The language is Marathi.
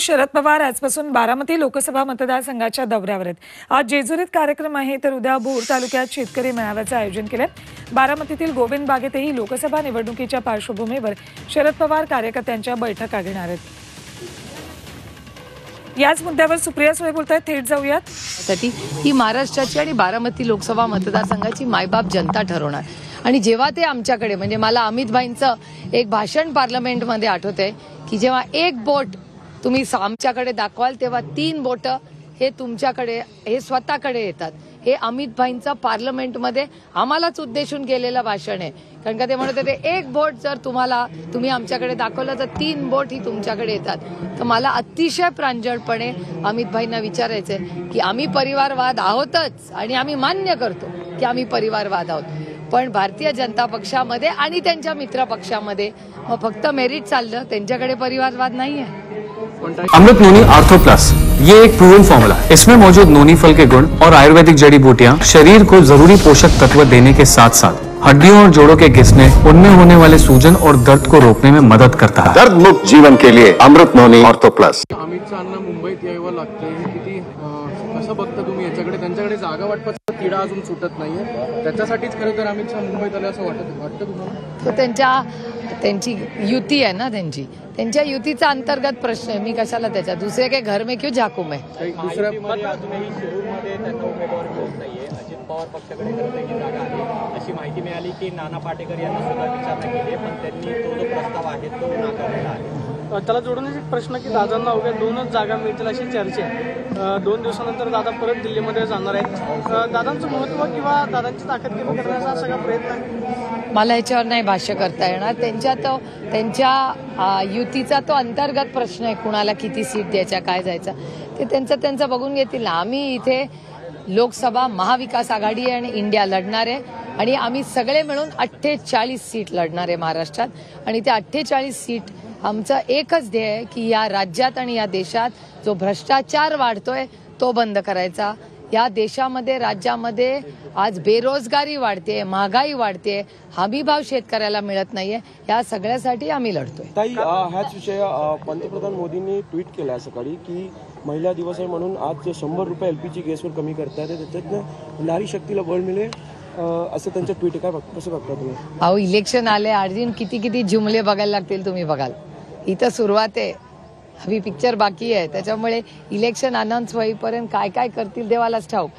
शरद पवार आजपासून बारामती लोकसभा मतदारसंघाच्या दौऱ्यावर आहेत। आज जेजुरीत कार्यक्रम आहे, तर उद्या भोर तालुक्यात शेतकरी मेळाव्याचं आयोजन केलंय। बारामतीतील गोविंद बागेतही लोकसभा निवडणुकीच्या पार्श्वभूमीवर शरद पवार कार्यकर्त्यांच्या बैठका घेणार आहेत। याच मुद्द्यावर सुप्रिया सुळे बोलतायत, थेट जाऊयात। ही महाराष्ट्राची आणि बारामती लोकसभा मतदारसंघाची मायबाप जनता ठरवणार। आणि जेव्हा ते आमच्याकडे म्हणजे मला अमित भाईंचं एक भाषण पार्लमेंटमध्ये आठवतंय की जेव्हा एक बोट तुम्ही आमच्याकडे दाखवाल तेव्हा 3 बोट हे तुमच्याकडे हे स्वतःकडे येतात। हे अमित भाईंचं पार्लमेंटमध्ये आम्हालाच उद्देशून केलेलं भाषण आहे। कारण का ते म्हणत होते एक बोट जर तुम्ही आमच्याकडे दाखवलं तर 3 बोट ही तुमच्याकडे येतात। तर मला अतिशय प्रांजळपणे अमित भाईंना विचारायचंय की आम्ही परिवारवाद आहोतच आणि आम्ही मान्य करतो की आम्ही परिवारवाद आहोत, पण भारतीय जनता पक्षामध्ये आणि त्यांच्या मित्र पक्षामध्ये मग फक्त मेरिट चाललं, त्यांच्याकडे परिवारवाद नाहीये। अमृत नोनी आर्थो प्लस ये एक प्रूवन फॉर्मूला है। इसमें मौजूद नोनी फल के गुण और आयुर्वेदिक जड़ी बूटियां शरीर को जरूरी पोषक तत्व देने के साथ साथ हड्डियों और जोड़ों के घिसने, उनमें होने वाले सूजन और दर्द को रोकने में मदद करता है। दर्द मुक्त जीवन के लिए अमृत नोनी आर्थो प्लस। अमितचं अन्न मुंबईत यावं लागतंय, किती कसं बघता तुम्ही याच्याकडे? त्यांच्याकडे जागा वाटपाचा तिढा अजून सुटत नाहीये, त्याच्यासाठीच खरं तर अमित शहा मुंबईत आले असं वाटतं तुम्हाला? तो त्यांची युती आहे ना, त्यांच्या युतीचा अंतर्गत प्रश्न आहे। मी कशाला त्याच्या दुसरे के घर में क्यों झाकू मैं? दुसऱ्या पवार पक्षाकडे जागा आहे अशी माहिती मिळाली की नाना पाटेकर यांना सुद्धा विचारणा केली, पण त्यांनी तो जो प्रस्ताव आहे तो नाकारलेला आहे। त्याला जोडूनच एक प्रश्न की दादांना अवघ्या 2च जागा मिळतील अशी चर्चा आहे। 2 दिवसानंतर दादा परत दिल्लीमध्ये जाणार आहेत। दादांचं महत्व किंवा दादांची ताकद कमी करण्याचा सगळा प्रयत्न आहे। मला याच्यावर नाही भाष्य करता येणार। त्यांच्या युतीचा तो अंतर्गत प्रश्न आहे, कुणाला किती सीट द्यायच्या, काय जायचं ते त्यांचं बघून घेतील ना। आम्ही इथे लोकसभा महाविकास आघाडी आणि इंडिया लढणार आहे आणि आम्ही सगळे मिळून 48 सीट लढणार आहे महाराष्ट्रात। आणि त्या 48 सीट आमचं एकच ध्येय आहे की या राज्यात आणि या देशात जो भ्रष्टाचार वाढतोय तो बंद करायचा। या देशामध्ये राज्यामध्ये आज बेरोजगारी वाढते, महागाई वाढते, हमीभाव शेतकऱ्याला मिळत नाहीये, या सगळ्यासाठी आम्ही लढतोय। ताई, हाच विषय पंतप्रधान मोदींनी ट्विट केला सकाळी की महिला दिवस आहे म्हणून आज 100 रुपये LPG गॅसवर कमी करतात, त्याच्यातनं नारी शक्तीला बळ मिळेल असं त्यांचं ट्विट आहे। काय कसं बघता तुम्ही? अहो, इलेक्शन आले, अर्जुन किती जुमले बघायला लागतील तुम्ही बघाल। इथं सुरुवात आहे, अभी पिक्चर बाकी आहे, त्याच्यामुळे इलेक्शन अनाउन्स होईपर्यंत काय करतील देवालाच ठाऊक।